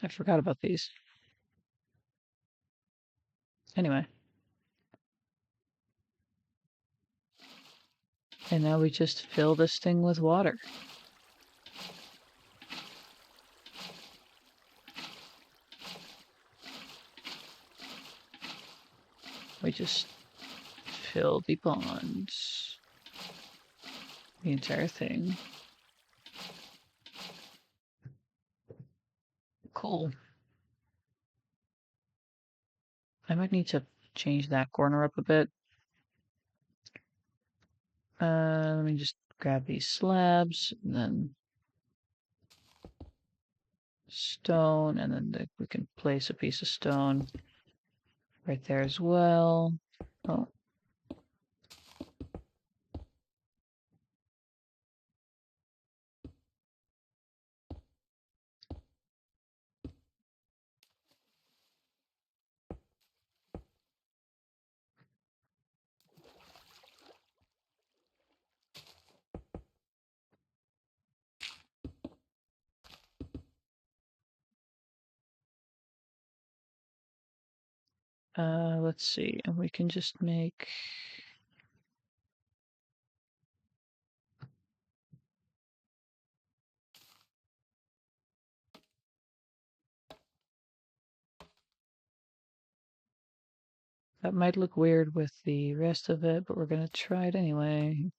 I forgot about these. Anyway. And now we just fill this thing with water. We just fill the bonds. The entire thing. Cool. I might need to change that corner up a bit. Let me just grab these slabs and then stone, and then we can place a piece of stone right there as well. Oh. Let's see, and we can just make that might look weird with the rest of it, but we're gonna try it anyway.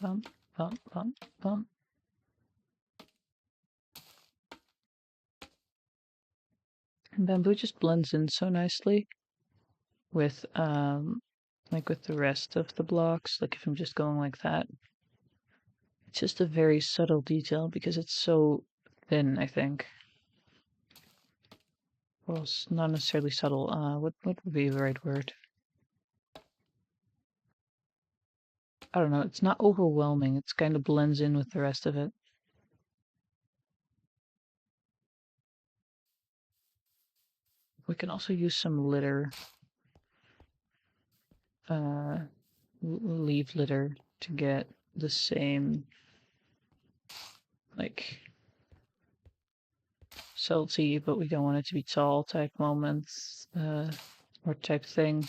Bump, bump, bump, bump. And bamboo just blends in so nicely with like with the rest of the blocks. Like if I'm just going like that, it's just a very subtle detail because it's so thin, I think. Well, it's not necessarily subtle. What would be the right word? I don't know. It's not overwhelming. It's kind of blends in with the rest of it. We can also use some litter, leaf litter to get the same, like, salty, but we don't want it to be tall type moments, or type thing.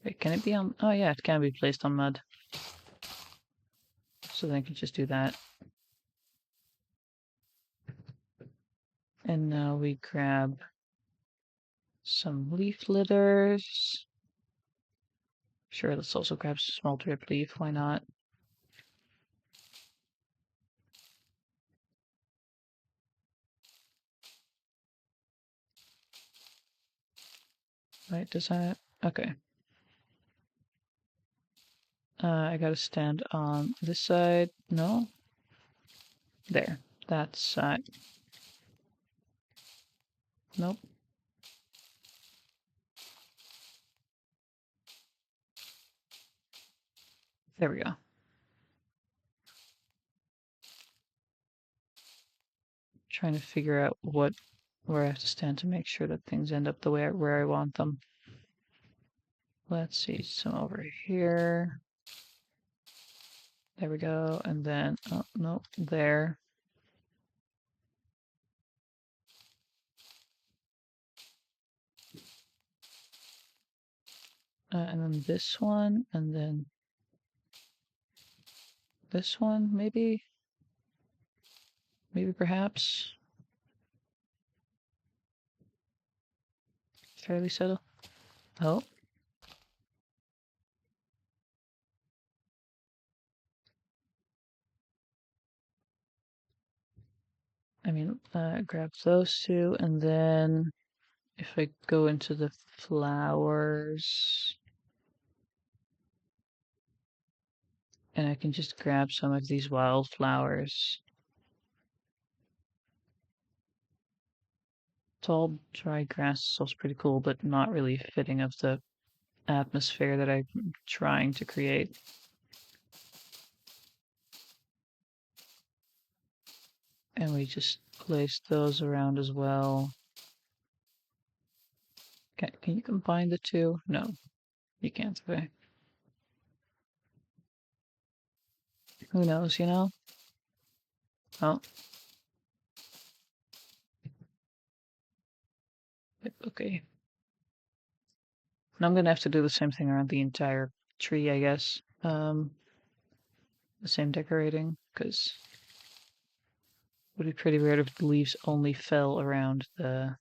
Wait, can it be on? Oh yeah, it can be placed on mud. So then I can just do that. And now we grab some leaf litters. Sure, let's also grab some small drip leaf. Why not? Right, does that? Okay. I gotta stand on this side. No? There. That side. Nope. There we go. Trying to figure out where I have to stand to make sure that things end up the way where I want them. Let's see, some over here. There we go. And then, oh, no, there. And then this one, and then this one, maybe? Maybe perhaps? Fairly subtle. Oh. I mean, grab those two, and then if I go into the flowers, and I can just grab some of these wildflowers. Tall, dry grass is also pretty cool, but not really fitting of the atmosphere that I'm trying to create. And we just place those around as well. Can you combine the two? No, you can't. Okay. Who knows, you know? Oh. Okay. And I'm gonna have to do the same thing around the entire tree, I guess. The same decorating, because it would be pretty weird if the leaves only fell around the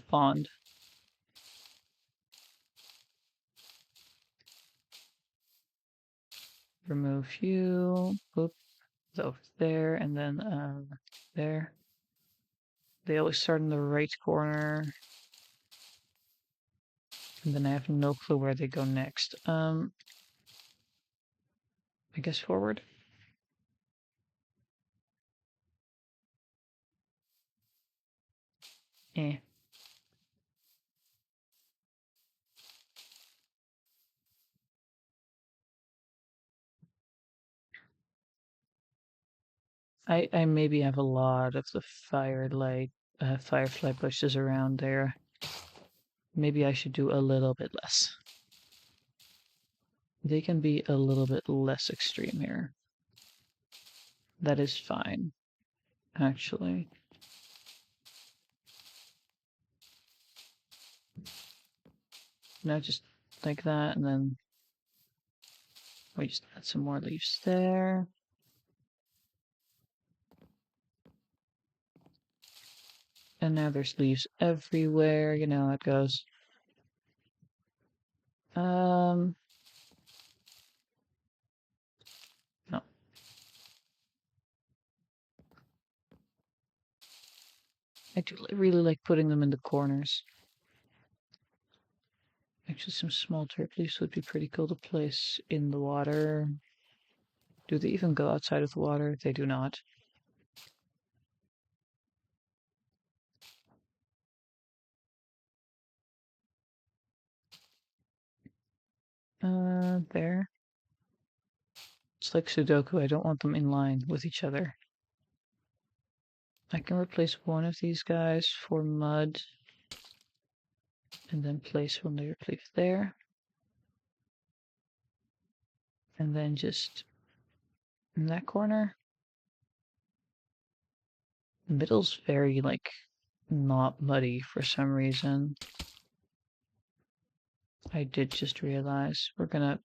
pond. Remove you. Oop. Over there, and then there. They always start in the right corner. And then I have no clue where they go next. I guess forward. Eh. I maybe have a lot of the firefly bushes around there. Maybe I should do a little bit less. They can be a little bit less extreme here. That is fine, actually. Now just like that, and then we just add some more leaves there. And now there's leaves everywhere, you know how it goes. No. I do really like putting them in the corners. Actually, some small dirt leaves would be pretty cool to place in the water. Do they even go outside of the water? They do not. There. It's like Sudoku. I don't want them in line with each other. I can replace one of these guys for mud. And then place one layer leaf there. And then just in that corner. The middle's very, like, not muddy for some reason. I did just realize we're gonna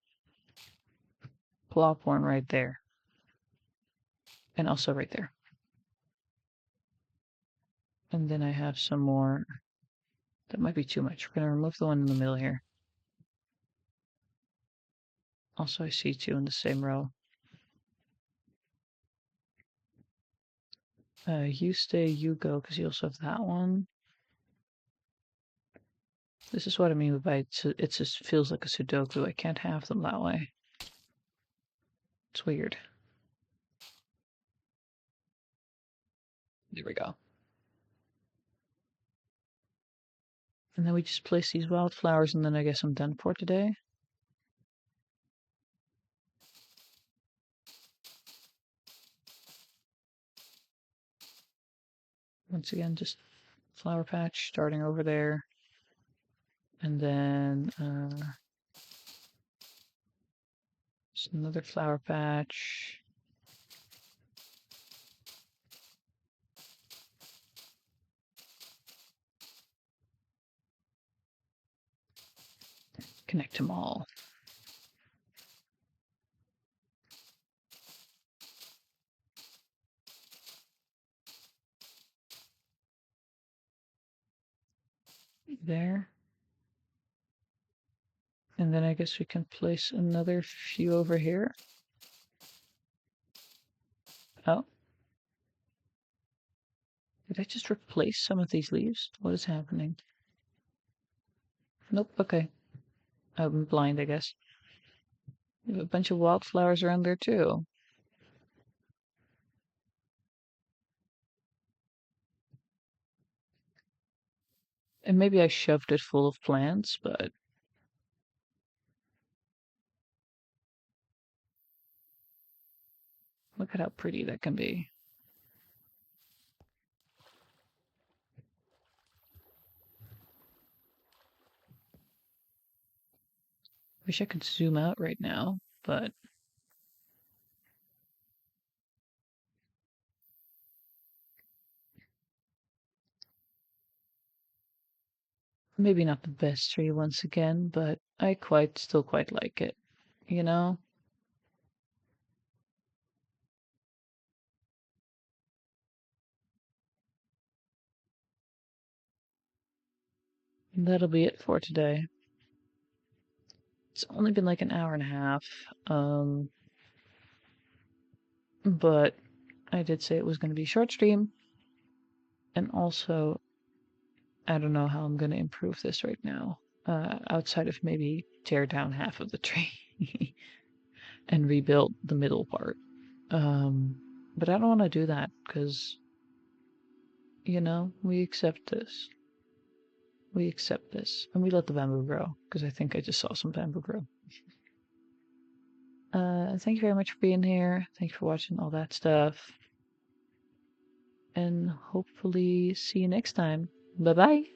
plop one right there. And also right there. And then I have some more. That might be too much. We're gonna remove the one in the middle here. Also, I see two in the same row. You stay, you go, because you also have that one. This is what I mean by it just feels like a Sudoku. I can't have them that way. It's weird. There we go. And then we just place these wildflowers, and then I guess I'm done for today. Once again, just flower patch starting over there. And then just another flower patch. Connect them all. There. And then I guess we can place another few over here. Oh. Did I just replace some of these leaves? What is happening? Nope, okay. I'm blind, I guess. We have a bunch of wildflowers around there too. And maybe I shoved it full of plants, but look at how pretty that can be. Wish I could zoom out right now, but Maybe not the best tree once again, but I still quite like it, you know? That'll be it for today. It's only been like an hour and a half. But I did say it was going to be a short stream. And also, I don't know how I'm going to improve this right now. Outside of maybe tear down half of the tree and rebuild the middle part. But I don't want to do that because, we accept this. We accept this. And we let the bamboo grow because I think I just saw some bamboo grow. Thank you very much for being here. Thank you for watching all that stuff. And hopefully see you next time. Bye bye.